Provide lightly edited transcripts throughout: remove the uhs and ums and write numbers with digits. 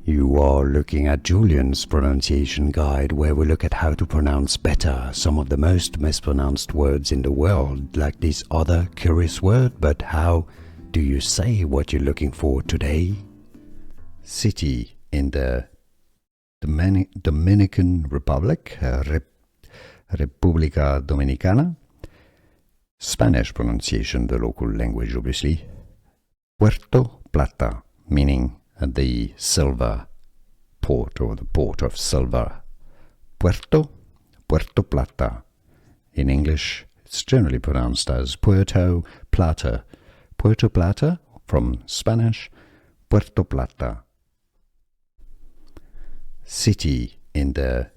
You are looking at Julian's pronunciation guide, where we look at how to pronounce better some of the most mispronounced words in the world, like this other curious word. But how do you say what you're looking for today? City in the Dominican Republic, República Dominicana. Spanish pronunciation, the local language obviously. Puerto Plata, meaning the silver port, or the port of silver. Puerto Plata. In English, it's generally pronounced as Puerto Plata. Puerto Plata, from Spanish, Puerto Plata. City in the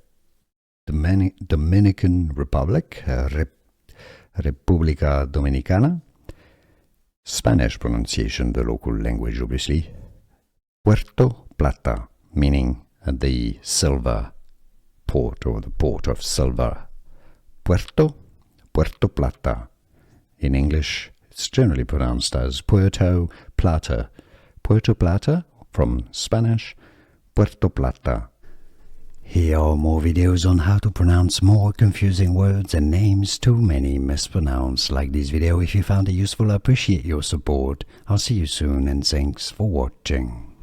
Dominican Republic, República Dominicana. Spanish pronunciation, the local language obviously. Puerto Plata, meaning the silver port, or the port of silver. Puerto Plata. In English, it's generally pronounced as Puerto Plata. Puerto Plata, from Spanish, Puerto Plata. Here are more videos on how to pronounce more confusing words and names too many mispronounced. Like this video if you found it useful. I appreciate your support. I'll see you soon, and thanks for watching.